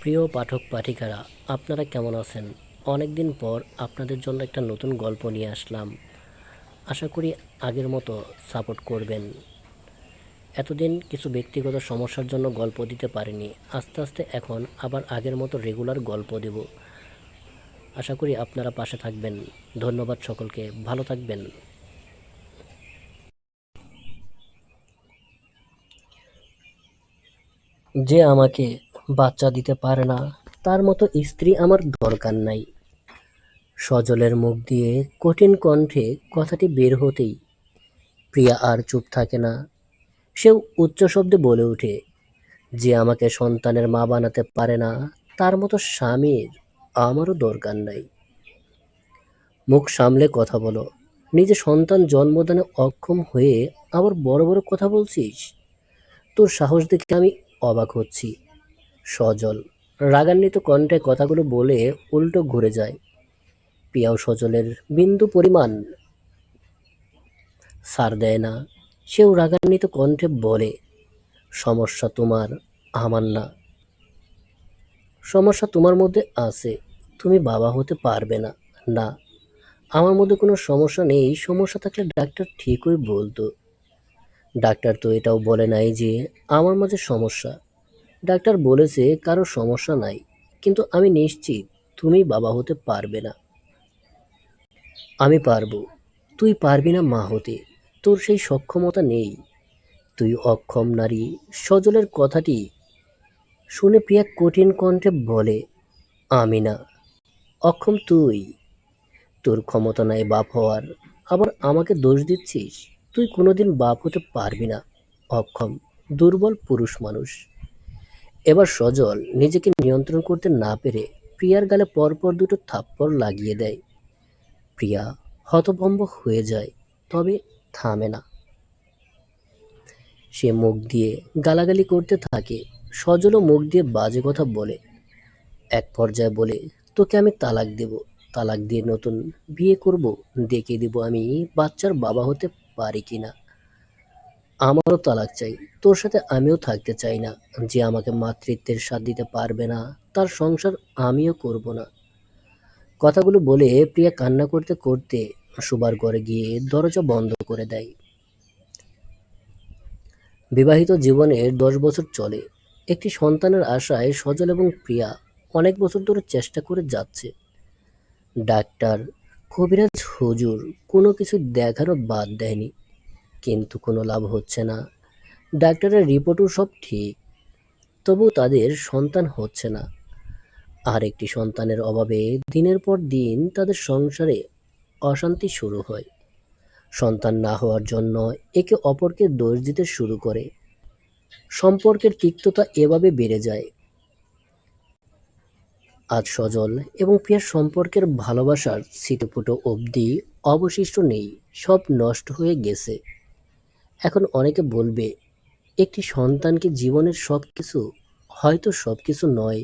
প্রিয় পাঠক পাঠিকারা, আপনারা কেমন আছেন? অনেক দিন পর আপনাদের জন্য একটা নতুন গল্প নিয়ে আসলাম। আশা করি আগের মতো সাপোর্ট করবেন। এতদিন কিছু ব্যক্তিগত সমস্যার জন্য গল্প দিতে পারিনি, আস্তে আস্তে এখন আবার আগের মতো রেগুলার গল্প দেব। আশা করি আপনারা পাশে থাকবেন। ধন্যবাদ সকলকে, ভালো থাকবেন। যে আমাকে বাচ্চা দিতে পারে না, তার মতো স্ত্রী আমার দরকার নাই। সজলের মুখ দিয়ে কঠিন কণ্ঠে কথাটি বের হতেই প্রিয়া আর চুপ থাকে না। সেও উচ্চ শব্দে বলে ওঠে, যে আমাকে সন্তানের মা বানাতে পারে না, তার মতো স্বামীর আমারও দরকার নাই। মুখ সামলে কথা বলো। নিজে সন্তান জন্মদানে অক্ষম হয়ে আবার বড় বড় কথা বলছিস? তোর সাহস দেখে আমি অবাক হচ্ছি। সজল রাগান্বিত কণ্ঠে কথাগুলো বলে উল্টো ঘুরে যায়। পিয়াও সজলের বিন্দু পরিমাণ ছাড় দেয় না। সেও রাগান্বিত কণ্ঠে বলে, সমস্যা তোমার, আমার না। সমস্যা তোমার মধ্যে আছে, তুমি বাবা হতে পারবে না। না, আমার মধ্যে কোনো সমস্যা নেই। সমস্যা থাকলে ডাক্তার ঠিকই বলতো। ডাক্তার তো এটাও বলে নাই যে আমার মাঝে সমস্যা। ডাক্তার বলেছে কারো সমস্যা নাই, কিন্তু আমি নিশ্চিত তুমি বাবা হতে পারবে না। আমি পারবো। তুই পারবি না মা হতে, তোর সেই সক্ষমতা নেই। তুই অক্ষম নারী। সজলের কথাটি শুনে প্রিয়া কঠিন কণ্ঠে বলে, আমি না, অক্ষম তুই। তোর ক্ষমতা নাই বাপ হওয়ার, আবার আমাকে দোষ দিচ্ছিস? তুই কোনোদিন বাপ হতে পারবি না। অক্ষম, দুর্বল পুরুষ মানুষ। এবার সজল নিজেকে নিয়ন্ত্রণ করতে না পেরে প্রিয়ার গালে পরপর দুটো থাপ্পড় লাগিয়ে দেয়। প্রিয়া হতভম্ব হয়ে যায়, তবে থামে না। সে মুখ দিয়ে গালাগালি করতে থাকে। সজলও মুখ দিয়ে বাজে কথা বলে। এক পর্যায়ে বলে, তোকে আমি তালাক দেব। তালাক দিয়ে নতুন বিয়ে করব। দেখে দিব আমি বাচ্চার বাবা হতে পারি কিনা। আমারও তালাক চাই। তোর সাথে আমিও থাকতে চাই না। যে আমাকে মাতৃত্বের স্বাদ দিতে পারবে না, তার সংসার আমিও করব না। কথাগুলো বলে প্রিয়া কান্না করতে করতে শোবার ঘরে গিয়ে দরজা বন্ধ করে দেয়। বিবাহিত জীবনের 10 বছর চলে। একটি সন্তানের আশায় সজল এবং প্রিয়া অনেক বছর ধরে চেষ্টা করে যাচ্ছে। ডাক্তার, কবিরাজ, হুজুর কোনো কিছু দেখানো বাদ দেয়নি, কিন্তু কোনো লাভ হচ্ছে না। ডাক্তারের রিপোর্টও সব ঠিক, তবু তাদের সন্তান হচ্ছে না। আর একটি সন্তানের অভাবে দিনের পর দিন তাদের সংসারে অশান্তি শুরু হয়। সন্তান না হওয়ার জন্য একে অপরকে দোষ দিতে শুরু করে। সম্পর্কের তিক্ততা এভাবে বেড়ে যায়। আজ সজল এবং প্রিয়ার সম্পর্কের ভালোবাসার ছিটেফোঁটো অবধি অবশিষ্ট নেই, সব নষ্ট হয়ে গেছে। এখন অনেকে বলবে, একটি সন্তান কি জীবনের সব কিছু? হয়তো সব কিছু নয়।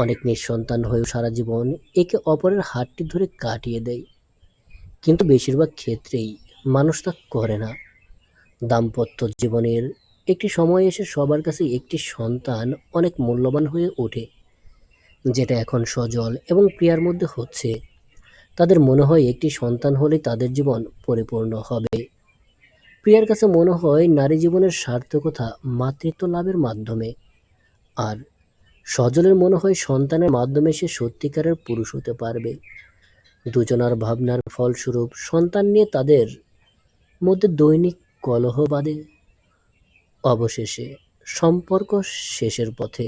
অনেক নিঃসন্তান হয়েও সারা জীবন একে অপরের হাতটি ধরে কাটিয়ে দেয়, কিন্তু বেশিরভাগ ক্ষেত্রেই মানুষ তা করে না। দাম্পত্য জীবনের একটি সময় এসে সবার কাছে একটি সন্তান অনেক মূল্যবান হয়ে ওঠে, যেটা এখন সজল এবং প্রিয়ার মধ্যে হচ্ছে। তাদের মনে হয় একটি সন্তান হলে তাদের জীবন পরিপূর্ণ হবে। প্রিয়ার কাছে মনে হয় নারী জীবনের সার্থকতা মাতৃত্ব লাভের মাধ্যমে, আর সজলের মনে হয় সন্তানের মাধ্যমে সে সত্যিকারের পুরুষ হতে পারবে। দুজনার ভাবনার ফলস্বরূপ সন্তান নিয়ে তাদের মধ্যে দৈনিক কলহ বাধে। অবশেষে সম্পর্ক শেষের পথে।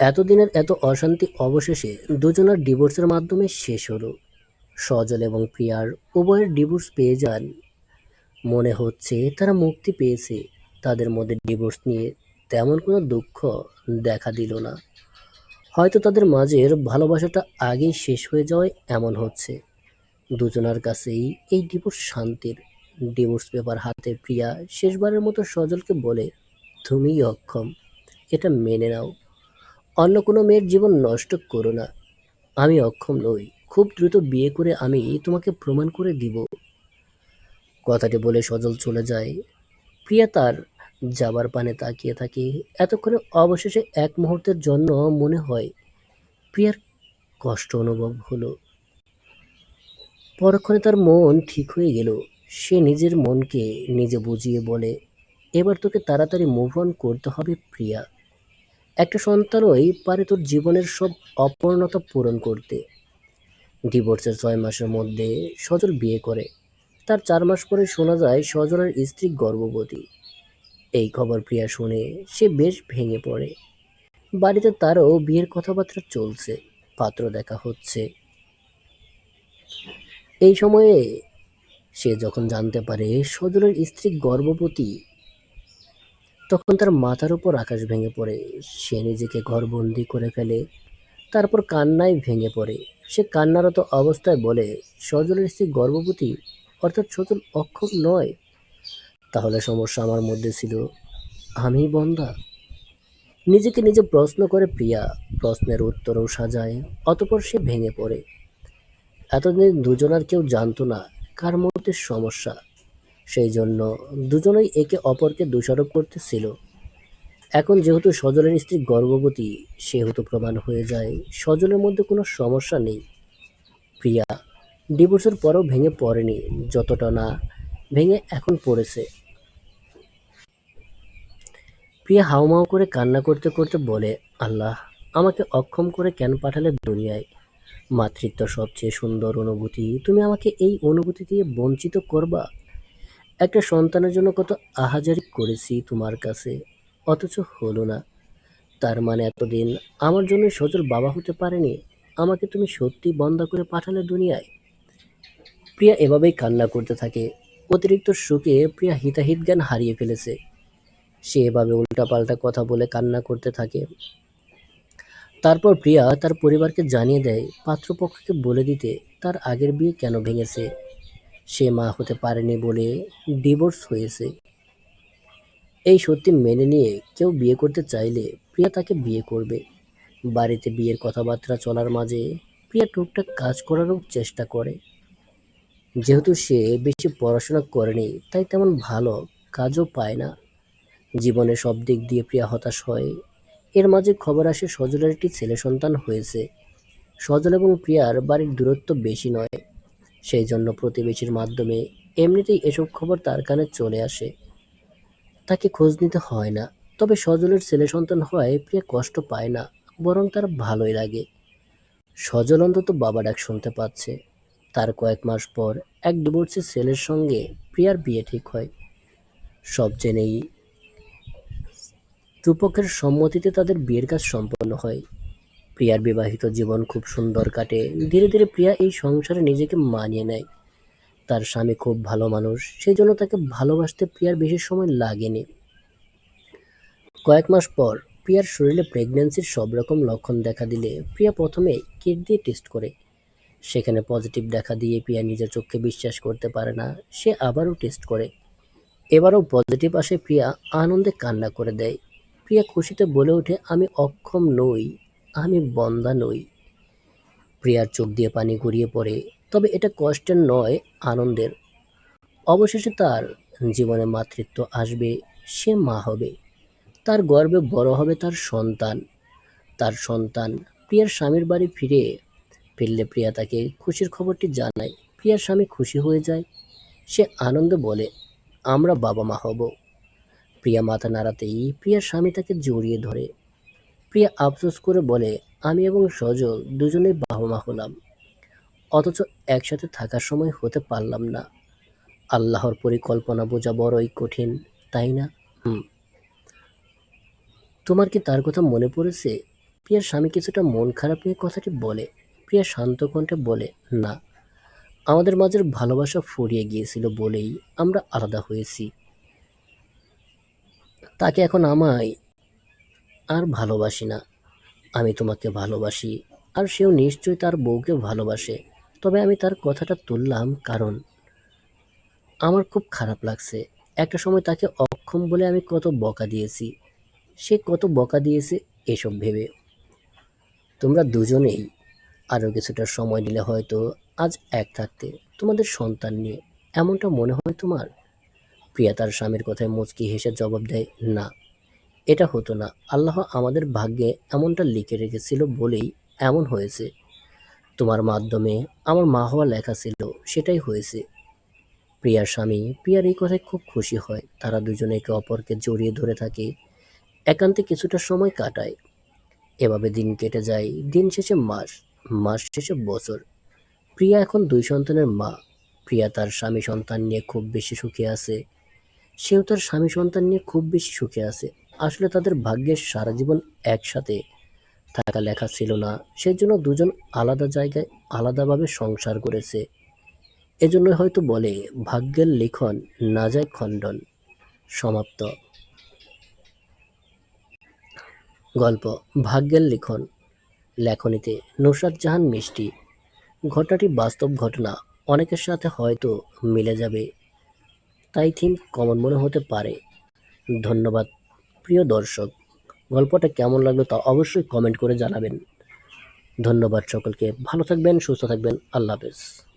এতদিনের এত অশান্তি অবশেষে দুজনার ডিভোর্সের মাধ্যমে শেষ হলো। সজল এবং প্রিয়ার উভয়ের ডিভোর্স পেয়ে যান। মনে হচ্ছে তারা মুক্তি পেয়েছে। তাদের মধ্যে ডিভোর্স নিয়ে তেমন কোনো দুঃখ দেখা দিল না। হয়তো তাদের মাঝের ভালোবাসাটা আগেই শেষ হয়ে যাওয়ায় এমন হচ্ছে। দুজনার কাছেই এই ডিভোর্স শান্তির। ডিভোর্স পেপার হাতে প্রিয়া শেষবারের মতো সজলকে বলে, তুমিই অক্ষম, এটা মেনে নাও। অন্য কোনো মেয়ের জীবন নষ্ট করো না। আমি অক্ষম নই। খুব দ্রুত বিয়ে করে আমি তোমাকে প্রমাণ করে দিব। কথাটি বলে সজল চলে যায়। প্রিয়া তার যাবার পানে তাকিয়ে থাকে। এতক্ষণে অবশেষে এক মুহূর্তের জন্য মনে হয় প্রিয়ার কষ্ট অনুভব হলো। পরক্ষণে তার মন ঠিক হয়ে গেল। সে নিজের মনকে নিজে বুঝিয়ে বলে, এবার তোকে তাড়াতাড়ি মুভ অন করতে হবে প্রিয়া। একটা সন্তানই পারে তোর জীবনের সব অপূর্ণতা পূরণ করতে। ডিভোর্সের 6 মাসের মধ্যে সজল বিয়ে করে। তার 4 মাস পরে শোনা যায় সজলের স্ত্রী গর্ভবতী। এই খবর প্রিয়া শুনে সে বেশ ভেঙে পড়ে। বাড়িতে তারও বিয়ের কথাবার্তা চলছে, পাত্র দেখা হচ্ছে। এই সময়ে সে যখন জানতে পারে সজলের স্ত্রী গর্ভবতী, তখন তার মাথার উপর আকাশ ভেঙে পড়ে। সে নিজেকে ঘরবন্দি করে ফেলে, তারপর কান্নায় ভেঙে পড়ে। সে কান্নারত অবস্থায় বলে, সজলের স্ত্রী গর্ভবতী, অর্থাৎ সজল অক্ষম নয়। তাহলে সমস্যা আমার মধ্যে ছিল, আমিই বন্ধা। নিজেকে নিজে প্রশ্ন করে প্রিয়া, প্রশ্নের উত্তরও সাজায়। অতঃপর সে ভেঙে পড়ে। এতদিন দুজনার কেউ জানতো না কার মধ্যে সমস্যা, সেই জন্য দুজনেই একে অপরকে দোষারোপ করতেছিল। এখন যেহেতু সজলের স্ত্রী গর্ভবতী, সেহেতু প্রমাণ হয়ে যায় সজলের মধ্যে কোনো সমস্যা নেই। প্রিয়া ডিভোর্সের পরও ভেঙে পড়েনি, যতটা না ভেঙে এখন পড়েছে। প্রিয়া হাউমাউ করে কান্না করতে করতে বলে, আল্লাহ, আমাকে অক্ষম করে কেন পাঠালে দুনিয়ায়? মাতৃত্ব সবচেয়ে সুন্দর অনুভূতি, তুমি আমাকে এই অনুভূতি দিয়ে বঞ্চিত করবা? একটা সন্তানের জন্য কত আহাজারি করেছি তোমার কাছে, অথচ হলো না। তার মানে এতদিন আমার জন্য সজল বাবা হতে পারেনি? আমাকে তুমি সত্যি বন্ধা করে পাঠালে দুনিয়ায়? প্রিয়া এভাবেই কান্না করতে থাকে। অতিরিক্ত সুখে প্রিয়া হিতাহিত জ্ঞান হারিয়ে ফেলেছে। সে এভাবে উল্টাপাল্টা কথা বলে কান্না করতে থাকে। তারপর প্রিয়া তার পরিবারকে জানিয়ে দেয়, পাত্রপক্ষকে বলে দিতে তার আগের বিয়ে কেন ভেঙেছে। সে মা হতে পারেনি বলে ডিভোর্স হয়েছে। এই সত্যি মেনে নিয়ে কেউ বিয়ে করতে চাইলে প্রিয়া তাকে বিয়ে করবে। বাড়িতে বিয়ের কথাবার্তা চলার মাঝে প্রিয়া টুকটাক কাজ করারও চেষ্টা করে। যেহেতু সে বেশি পড়াশোনা করেনি, তাই তেমন ভালো কাজও পায় না। জীবনে সব দিক দিয়ে প্রিয়া হতাশ হয়। এর মাঝে খবর আসে সজলের একটি ছেলে সন্তান হয়েছে। সজল এবং প্রিয়ার বাড়ির দূরত্ব বেশি নয়, সেই জন্য প্রতিবেশীর মাধ্যমে এমনিতেই এসব খবর তার কানে চলে আসে। তাকে খোঁজ নিতে হয় না। তবে সজলের ছেলে সন্তান হওয়ায় প্রিয়া কষ্ট পায় না, বরং তার ভালোই লাগে। সজল অন্তত বাবা ডাক শুনতে পাচ্ছে। তার কয়েক মাস পর এক ডিভোর্সি ছেলের সঙ্গে প্রিয়ার বিয়ে ঠিক হয়। সব জেনেই দুপক্ষের সম্মতিতে তাদের বিয়ের কাজ সম্পন্ন হয়। প্রিয়ার বিবাহিত জীবন খুব সুন্দর কাটে। ধীরে ধীরে প্রিয়া এই সংসারে নিজেকে মানিয়ে নেয়। তার স্বামী খুব ভালো মানুষ, সেই জন্য তাকে ভালোবাসতে প্রিয়ার বেশি সময় লাগেনি। কয়েক মাস পর প্রিয়ার শরীরে প্রেগন্যান্সির সব রকম লক্ষণ দেখা দিলে প্রিয়া প্রথমে কিট দিয়ে টেস্ট করে। সেখানে পজিটিভ দেখা দিয়ে প্রিয়া নিজের চোখকে বিশ্বাস করতে পারে না। সে আবারও টেস্ট করে। এবারও পজিটিভ আসে। প্রিয়া আনন্দে কান্না করে দেয়। প্রিয়া খুশিতে বলে ওঠে, আমি অক্ষম নই, আমি বন্ধা নই। প্রিয়ার চোখ দিয়ে পানি গড়িয়ে পড়ে। তবে এটা কষ্টের নয়, আনন্দের। অবশেষে তার জীবনে মাতৃত্ব আসবে, সে মা হবে। তার গর্ভে বড় হবে তার সন্তান। তার সন্তান প্রিয়ার স্বামীর বাড়ি ফিরলে প্রিয়া তাকে খুশির খবরটি জানায়। প্রিয়ার স্বামী খুশি হয়ে যায়। সে আনন্দে বলে, আমরা বাবা মা হব। প্রিয়া মাথা নাড়াতেই প্রিয়ার স্বামী তাকে জড়িয়ে ধরে। প্রিয়া আফসোস করে বলে, আমি এবং সজল দুজনেই বাবা মা হলাম, অথচ একসাথে থাকার সময় হতে পারলাম না। আল্লাহর পরিকল্পনা বোঝা বড়ই কঠিন, তাই না? হুম। তোমার কি তার কথা মনে পড়েছে? প্রিয়ার স্বামী কিছুটা মন খারাপ নিয়ে কথাটি বলে। প্রিয়া শান্ত কণ্ঠে বলে, না, আমাদের মাঝের ভালোবাসা ফুরিয়ে গিয়েছিল বলেই আমরা আলাদা হয়েছি। তাকে এখন আমায় আর ভালোবাসি না। আমি তোমাকে ভালোবাসি, আর সেও নিশ্চয়ই তার বউকে ভালোবাসে। তবে আমি তার কথাটা তুললাম কারণ আমার খুব খারাপ লাগছে। একটা সময় তাকে অক্ষম বলে আমি কত বকা দিয়েছি, সে কত বকা দিয়েছে এসব ভেবে। তোমরা দুজনেই আরও কিছুটা সময় নিলে হয়তো আজ এক থাকতে, তোমাদের সন্তান নিয়ে। এমনটা মনে হয় তোমার? প্রিয়া তার স্বামীর কথায় মুচকি হেসে জবাব দেয়, না, এটা হতো না। আল্লাহ আমাদের ভাগ্যে এমনটা লিখে রেখেছিল বলেই এমন হয়েছে। তোমার মাধ্যমে আমার মা হওয়া লেখা ছিল, সেটাই হয়েছে। প্রিয়ার স্বামী প্রিয়ার এই কথায় খুব খুশি হয়। তারা দুজনে একে অপরকে জড়িয়ে ধরে থাকে, একান্তে কিছুটা সময় কাটায়। এভাবে দিন কেটে যায়, দিন শেষে মাস, মাস শেষে বছর। প্রিয়া এখন ২ সন্তানের মা। প্রিয়া তার স্বামী সন্তান নিয়ে খুব বেশি সুখে আছে। সেও তার স্বামী সন্তান নিয়ে খুব বেশি সুখে আছে। আসলে তাদের ভাগ্যে সারা জীবন একসাথে থাকা লেখা ছিল না। সেজন্য দুজন আলাদা জায়গায় আলাদাভাবে সংসার করেছে। এজন্যই হয়তো বলে, ভাগ্যের লিখন না যায় খণ্ডন। সমাপ্ত। গল্প ভাগ্যের লিখন। লেখনীতে নুসরাত জাহান মিষ্টি। ঘটনাটি বাস্তব ঘটনা। অনেকের সাথে হয়তো মিলে যাবে, তাই থিম কমন মনে হতে পারে। ধন্যবাদ প্রিয় দর্শক। গল্পটা কেমন লাগলো তা অবশ্যই কমেন্ট করে জানাবেন। ধন্যবাদ সকলকে। ভালো থাকবেন, সুস্থ থাকবেন। আল্লাহ হাফেজ।